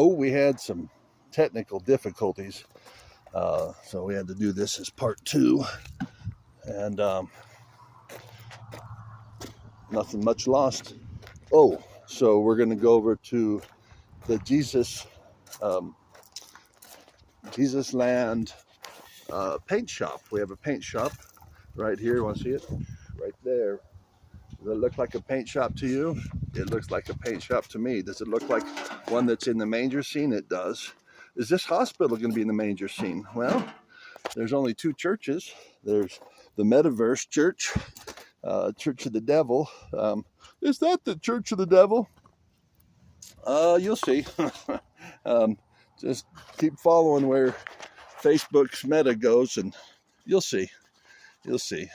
Oh, we had some technical difficulties, so we had to do this as part two, and nothing much lost. Oh, so we're going to go over to the Jesus Land paint shop. We have a paint shop right here. You want to see it? Right there. Does it look like a paint shop to you? It looks like a paint shop to me. Does it look like one that's in the manger scene? It does. Is this hospital going to be in the manger scene? Well, there's only two churches. There's the Metaverse Church, Church of the Devil. Is that the Church of the Devil? You'll see. Just keep following where Facebook's meta goes, and you'll see. You'll see.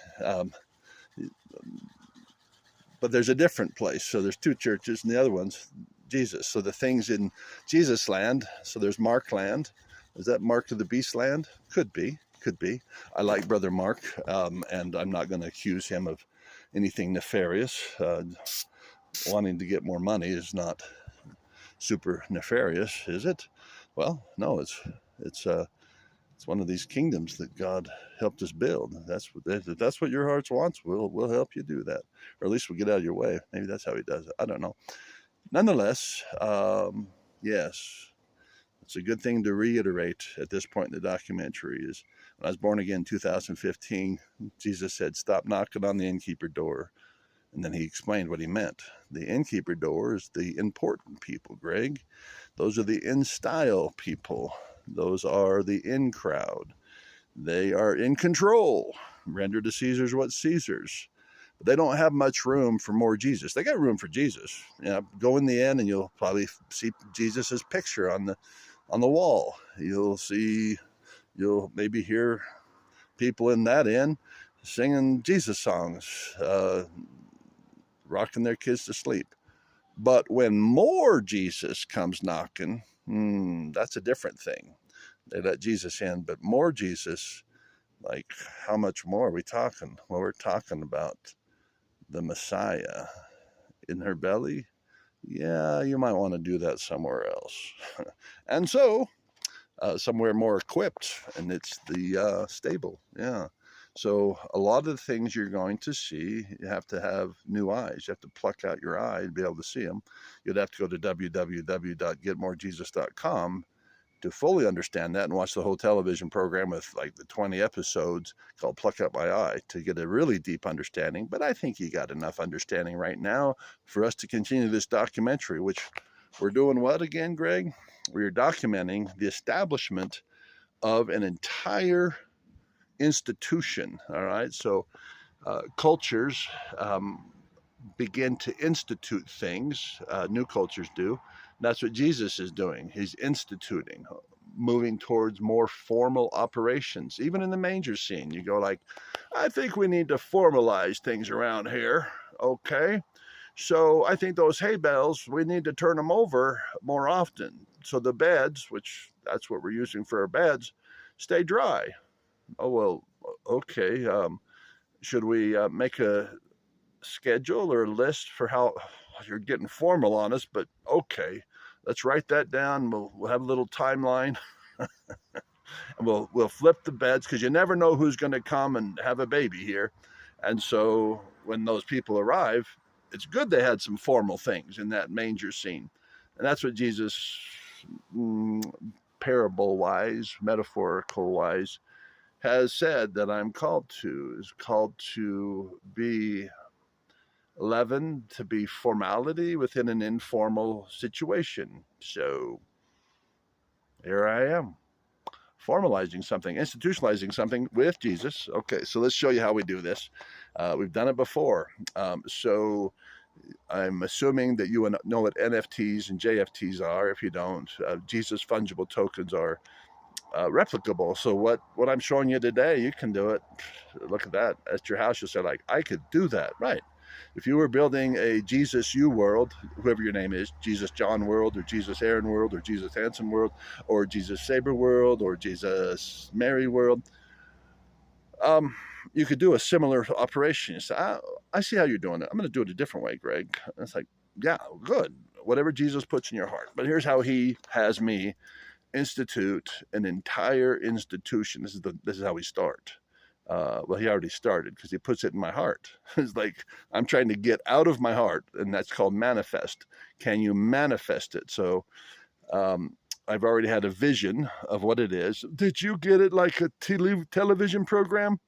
But there's a different place. So there's two churches, and the other one's Jesus. So the things in Jesus land. So there's Mark land. Is that Mark of the Beast land? Could be. Could be. I like Brother Mark, and I'm not going to accuse him of anything nefarious. Wanting to get more money is not super nefarious, is it? Well, no, it's one of these kingdoms that God helped us build. If that's what your heart wants, we'll help you do that, or at least we'll get out of your way. Maybe that's how He does it. I don't know. Nonetheless, yes, it's a good thing to reiterate at this point in the documentary is when I was born again in 2015, Jesus said, "Stop knocking on the innkeeper door." And then He explained what He meant. The innkeeper door is the important people, Greg. Those are the in-style people. Those are the in crowd. They are in control. Render to Caesar's what's Caesar's. But they don't have much room for more Jesus. They got room for Jesus. Go in the inn and you'll probably see Jesus's picture on the wall. You'll maybe hear people in that inn singing Jesus songs, rocking their kids to sleep. But when more Jesus comes knocking, that's a different thing. They let Jesus in, but more Jesus, like how much more are we talking? Well, we're talking about the Messiah in her belly. Yeah, you might want to do that somewhere else. And so, somewhere more equipped, and it's the stable. Yeah. So a lot of the things you're going to see, you have to have new eyes. You have to pluck out your eye to be able to see them. You'd have to go to www.getmorejesus.com to fully understand that and watch the whole television program with like the 20 episodes called Pluck Out My Eye to get a really deep understanding. But I think you got enough understanding right now for us to continue this documentary, which we're doing what again, Greg? We're documenting the establishment of an entire institution. All right. So cultures begin to institute things. New cultures do. That's what Jesus is doing. He's instituting, moving towards more formal operations. Even in the manger scene, you go like, I think we need to formalize things around here. Okay. So I think those hay bales, we need to turn them over more often. So the beds, which that's what we're using for our beds, stay dry. Oh, well, okay. Should we make a schedule or a list for how you're getting formal on us? But okay, let's write that down. We'll have a little timeline. And we'll flip the beds because you never know who's going to come and have a baby here. And so when those people arrive, it's good they had some formal things in that manger scene. And that's what Jesus, parable-wise, metaphorical-wise, has said that I'm called to, is called to be leaven, to be formality within an informal situation. So here I am, formalizing something, institutionalizing something with Jesus. Okay, so let's show you how we do this. We've done it before. So I'm assuming that you know what NFTs and JFTs are. If you don't, Jesus fungible tokens are replicable. So what I'm showing you today, you can do it. Look at that. At your house, you'll say like, I could do that. Right. If you were building a Jesus U world, whoever your name is, Jesus John world, or Jesus Aaron world, or Jesus Hanson world, or Jesus Saber world, or Jesus Mary world, you could do a similar operation. You say, I see how you're doing it. I'm going to do it a different way, Greg. And it's like, yeah, good. whatever Jesus puts in your heart. But here's how he has me institute an entire institution. This is how we start. Well, he already started because he puts it in my heart. It's like I'm trying to get out of my heart, and that's called manifest. Can you manifest it? So I've already had a vision of what it is. Did you get it like a television program?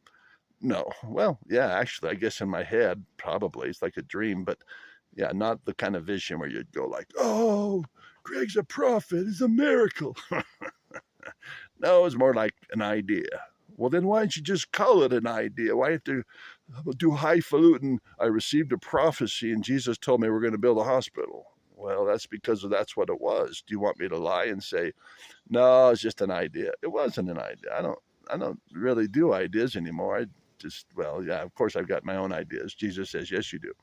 No. Well, yeah, actually, I guess in my head, probably. It's like a dream, but yeah, not the kind of vision where you'd go like, oh, Greg's a prophet. It's a miracle. No, it's more like an idea. Well, then why don't you just call it an idea? Why have to do highfalutin? I received a prophecy and Jesus told me we're going to build a hospital. Well, that's because that's what it was. Do you want me to lie and say, no, it's just an idea? It wasn't an idea. I don't really do ideas anymore. I just, well, yeah, of course I've got my own ideas. Jesus says, yes, you do.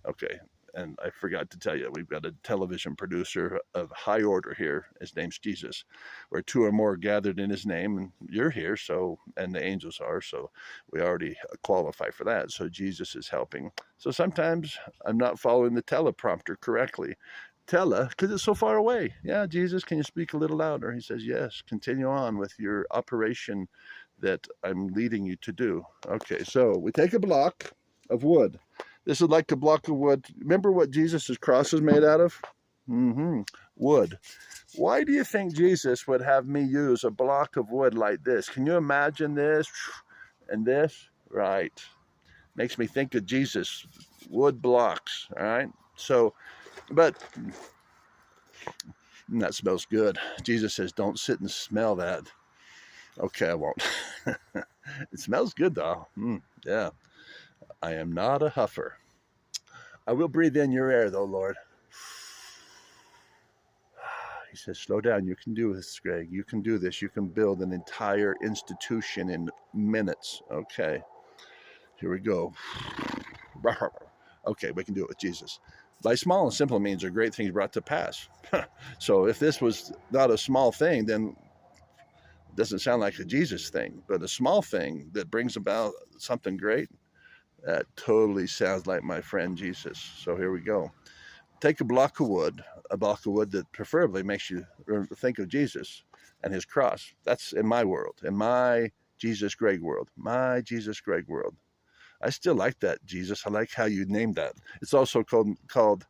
Okay. And I forgot to tell you, we've got a television producer of high order here. His name's Jesus, where two or more gathered in his name, and you're here, so, and the angels are, so we already qualify for that. So Jesus is helping. So sometimes I'm not following the teleprompter correctly. Because it's so far away. Yeah, Jesus, can you speak a little louder? He says, yes, continue on with your operation that I'm leading you to do. Okay, so we take a block of wood. This is like a block of wood. Remember what Jesus' cross is made out of? Wood. Why do you think Jesus would have me use a block of wood like this? Can you imagine this and this? Right. Makes me think of Jesus. Wood blocks, all right? So, but that smells good. Jesus says, don't sit and smell that. Okay, I won't. It smells good, though. Yeah. I am not a huffer. I will breathe in your air, though, Lord. He says, slow down. You can do this, Greg. You can do this. You can build an entire institution in minutes. Okay. Here we go. Okay, we can do it with Jesus. By small and simple means are great things brought to pass. So if this was not a small thing, then it doesn't sound like a Jesus thing. But a small thing that brings about something great, that totally sounds like my friend Jesus. So here we go. Take a block of wood that preferably makes you think of Jesus and his cross. That's in my world, in my Jesus Greg world, my Jesus Greg world. I still like that, Jesus. I like how you named that. It's also called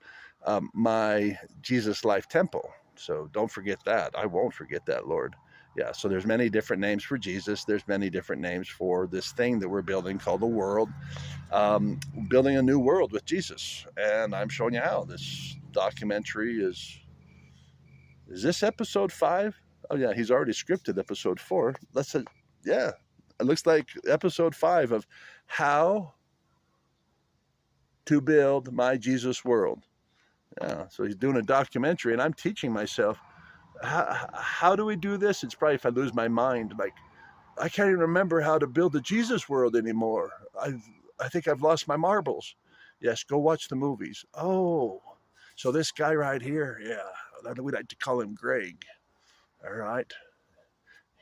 my Jesus Life Temple. So don't forget that. I won't forget that, Lord. Yeah, so there's many different names for Jesus. There's many different names for this thing that we're building called the world. Building a new world with Jesus. And I'm showing you how. This documentary is this episode 5? Oh, yeah, he's already scripted episode 4. Yeah, it looks like episode 5 of how to build my Jesus world. Yeah, so he's doing a documentary, and I'm teaching myself, how do we do this? It's probably if I lose my mind, like, I can't even remember how to build the Jesus world anymore. I think I've lost my marbles. Yes, go watch the movies. Oh, so this guy right here, yeah, we like to call him Greg. All right.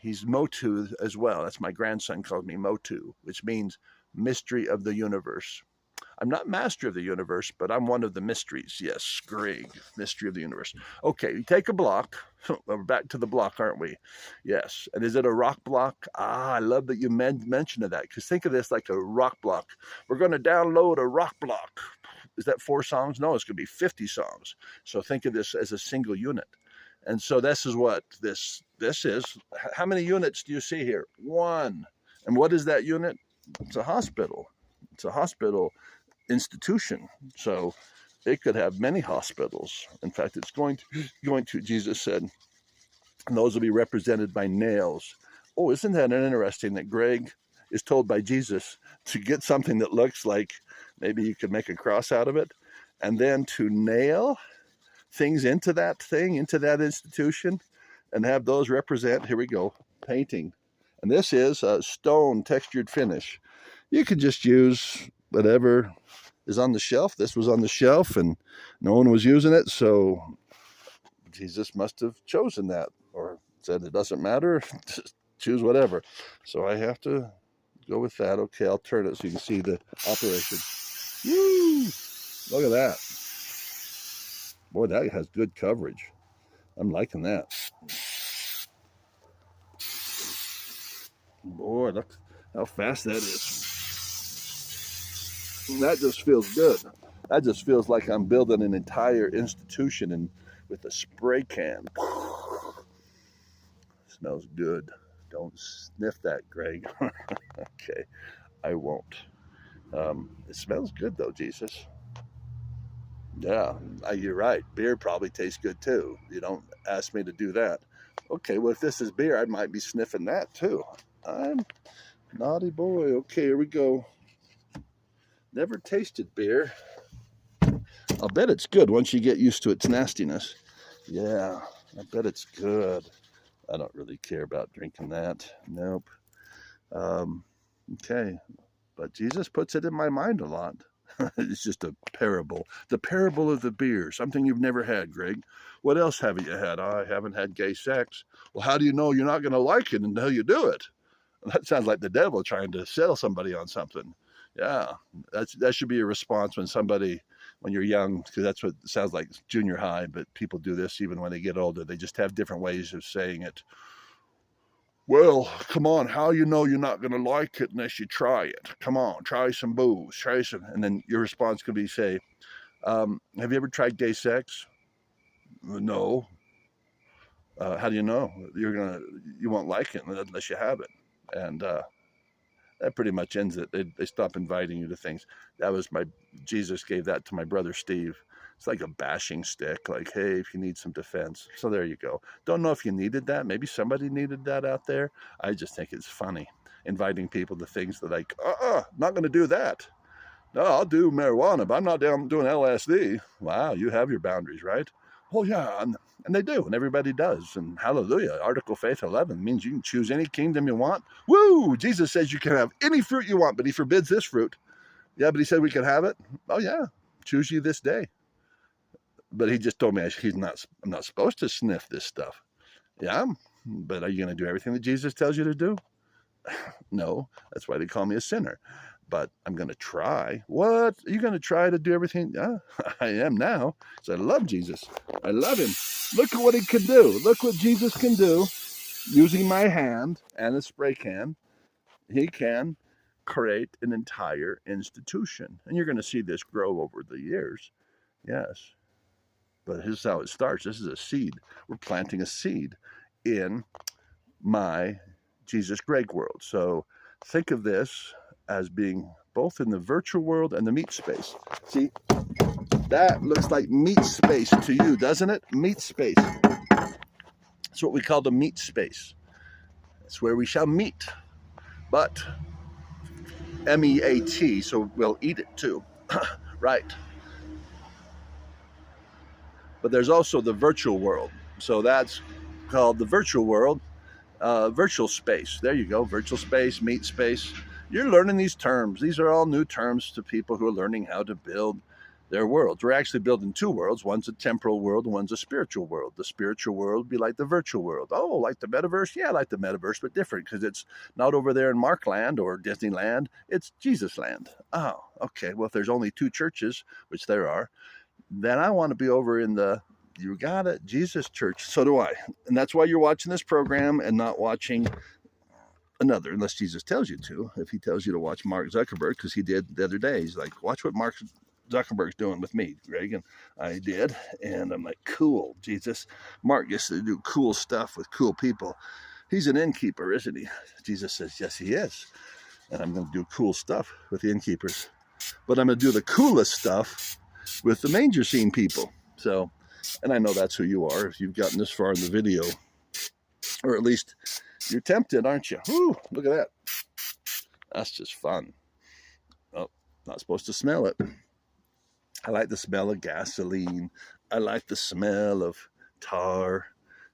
He's Motu as well. That's my grandson calls me Motu, which means mystery of the universe. I'm not master of the universe, but I'm one of the mysteries. Yes, Greg, mystery of the universe. Okay, you take a block. We're back to the block, aren't we? Yes. And is it a rock block? I love that you mentioned that, because think of this like a rock block. We're going to download a rock block. Is that 4 songs? No, it's going to be 50 songs. So think of this as a single unit. And so this is what this is. How many units do you see here? 1. And what is that unit? It's a hospital. It's a hospital institution. So it could have many hospitals. In fact, it's going to, Jesus said, and those will be represented by nails. Oh, isn't that interesting that Greg is told by Jesus to get something that looks like maybe you could make a cross out of it, and then to nail things into that thing, into that institution, and have those represent, here we go, painting. And this is a stone textured finish. You could just use whatever is on the shelf. This was on the shelf and no one was using it, so Jesus must have chosen that, or said it doesn't matter, just choose whatever. So I have to go with that. Okay, I'll turn it so you can see the operation. Woo! Look at that. Boy, that has good coverage. I'm liking that. Boy, look how fast that is. That just feels good. That just feels like I'm building an entire institution and with a spray can. Smells good. Don't sniff that, Greg. Okay, I won't. It smells good though, Jesus. Yeah, you're right. Beer probably tastes good too. You don't ask me to do that. Okay, well, if this is beer, I might be sniffing that too. I'm naughty boy. Okay, here we go. Never tasted beer. I'll bet it's good once you get used to its nastiness. Yeah, I bet it's good. I don't really care about drinking that. Nope. Okay, but Jesus puts it in my mind a lot. It's just a parable. The parable of the beer, something you've never had, Greg. What else haven't you had? I haven't had gay sex. Well, how do you know you're not going to like it until you do it? That sounds like the devil trying to sell somebody on something. Yeah, that should be a response when you're young, because that's what it sounds like, junior high, but people do this even when they get older. They just have different ways of saying it. Well, come on, how you know you're not going to like it unless you try it? Come on, try some booze, try some. And then your response could be, say, have you ever tried gay sex? No. How do you know? You won't like it unless you have it. And that pretty much ends it. They stop inviting you to things. Jesus gave that to my brother Steve. It's like a bashing stick, like, hey, if you need some defense. So there you go. Don't know if you needed that. Maybe somebody needed that out there. I just think it's funny, inviting people to things that like, not going to do that. No, I'll do marijuana, but I'm not doing LSD. Wow, you have your boundaries, right? Oh, yeah, and they do, and everybody does. And hallelujah, Article Faith 11 means you can choose any kingdom you want. Woo! Jesus says you can have any fruit you want, but he forbids this fruit. Yeah, but he said we could have it. Oh, yeah, choose you this day. But he just told me I'm not supposed to sniff this stuff. Yeah, but are you going to do everything that Jesus tells you to do? No, that's why they call me a sinner. But I'm going to try. What? Are you going to try to do everything? Yeah, I am now. So I love Jesus. I love him. Look at what he can do. Look what Jesus can do using my hand and a spray can. He can create an entire institution. And you're going to see this grow over the years. Yes. But here's how it starts. This is a seed. We're planting a seed in my Jesus Greg world. So think of this as being both in the virtual world and the meat space. See, that looks like meat space to you, doesn't it? Meat space. That's what we call the meat space. It's where we shall meet. But MEAT, so we'll eat it too. Right. But there's also the virtual world. So that's called the virtual world, virtual space. There you go, virtual space, meat space. You're learning these terms. These are all new terms to people who are learning how to build their worlds. We're actually building two worlds. One's a temporal world, and one's a spiritual world. The spiritual world would be like the virtual world. Oh, like the metaverse? Yeah, like the metaverse, but different because it's not over there in Markland or Disneyland. It's Jesus land. Oh, okay. Well, if there's only two churches, which there are, then I want to be over in the, you got it, Jesus church. So do I. And that's why you're watching this program and not watching another, unless Jesus tells you to. If he tells you to watch Mark Zuckerberg, because he did the other day. He's like, watch what Mark Zuckerberg's doing with me, Greg. And I did. And I'm like, cool, Jesus. Mark gets to do cool stuff with cool people. He's an innkeeper, isn't he? Jesus says, yes, he is. And I'm going to do cool stuff with the innkeepers. But I'm going to do the coolest stuff with the manger scene people. So, and I know that's who you are if you've gotten this far in the video, or at least you're tempted, aren't you? Woo, look at that. That's just fun. Oh, not supposed to smell it. I like the smell of gasoline. I like the smell of tar.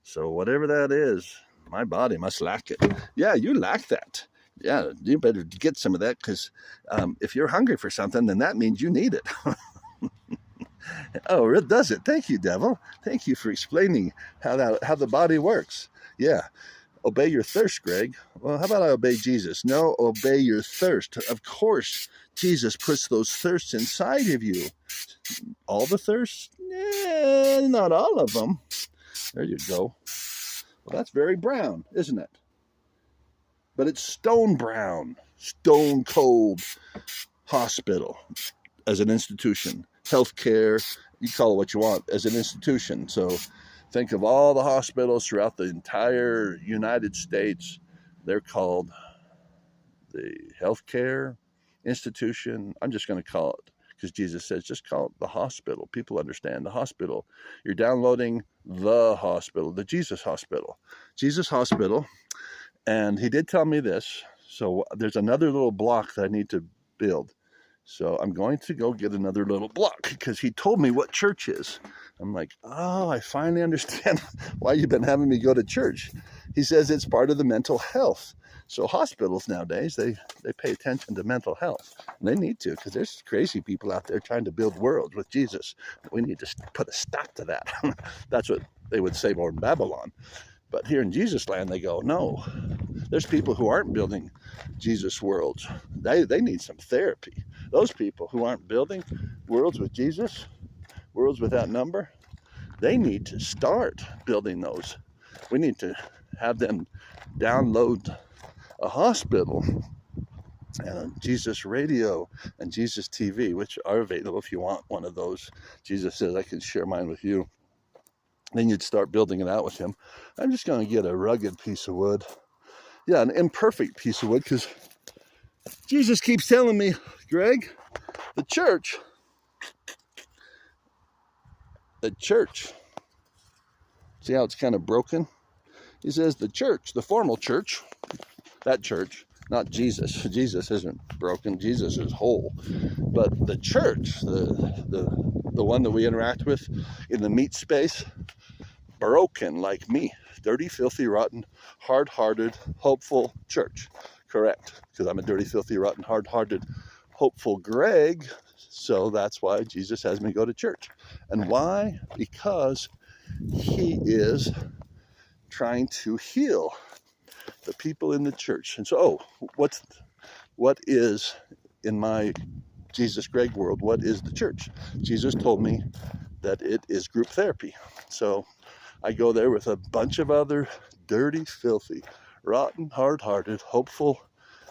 So whatever that is, my body must lack it. Yeah, you lack that. Yeah, you better get some of that, because if you're hungry for something, then that means you need it. Oh, it does it. Thank you, devil. Thank you for explaining how the body works. Yeah. Obey your thirst, Greg. Well, how about I obey Jesus? No, obey your thirst. Of course, Jesus puts those thirsts inside of you. All the thirst? Yeah, not all of them. There you go. Well, that's very brown, isn't it? But it's stone brown, stone cold hospital as an institution. Healthcare, you call it what you want, as an institution. So think of all the hospitals throughout the entire United States. They're called the healthcare institution. I'm just going to call it, because Jesus says, just call it the hospital. People understand the hospital. You're downloading the hospital, the Jesus Hospital. Jesus Hospital. And he did tell me this. So there's another little block that I need to build. So I'm going to go get another little block, because he told me what church is. I'm like, oh, I finally understand why you've been having me go to church. He says it's part of the mental health. So hospitals nowadays, they pay attention to mental health. And they need to, because there's crazy people out there trying to build worlds with Jesus. We need to put a stop to that. That's what they would say more in Babylon. But here in Jesus land, they go, no, there's people who aren't building Jesus worlds. They need some therapy. Those people who aren't building worlds with Jesus, worlds without number, they need to start building those. We need to have them download a hospital and Jesus radio and Jesus TV, which are available if you want one of those. Jesus says, I can share mine with you. Then you'd start building it out with him. I'm just going to get a rugged piece of wood. Yeah, an imperfect piece of wood, because Jesus keeps telling me, Greg, the church, see how it's kind of broken? He says the church, the formal church, that church, not Jesus. Jesus isn't broken. Jesus is whole. But the church, the one that we interact with in the meat space, broken like me. Dirty, filthy, rotten, hard-hearted, hopeful church. Correct, because I'm a dirty, filthy, rotten, hard-hearted, hopeful Greg. So that's why Jesus has me go to church. And why? Because he is trying to heal the people in the church. And so, what is, in my Jesus Greg world, what is the church? Jesus told me that it is group therapy. So I go there with a bunch of other dirty, filthy, rotten, hard-hearted, hopeful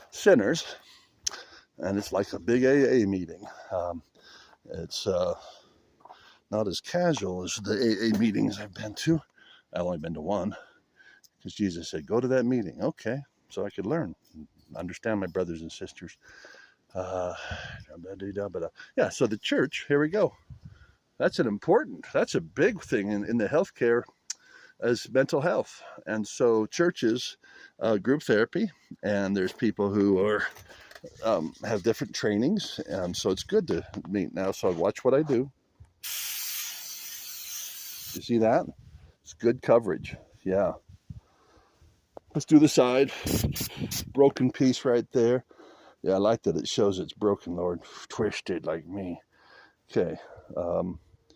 sinners, and it's like a big AA meeting. It's not as casual as the AA meetings I've been to. I've only been to one, because Jesus said, go to that meeting. Okay, so I could learn, understand my brothers and sisters. Yeah, so the church, here we go. That's a big thing in the healthcare as mental health. And so churches, group therapy, and there's people who are have different trainings, and so it's good to meet now. So watch what I do. You see that? It's good coverage. Yeah. Let's do the side. Broken piece right there. Yeah, I like that it shows it's broken, Lord. Twisted like me. Okay.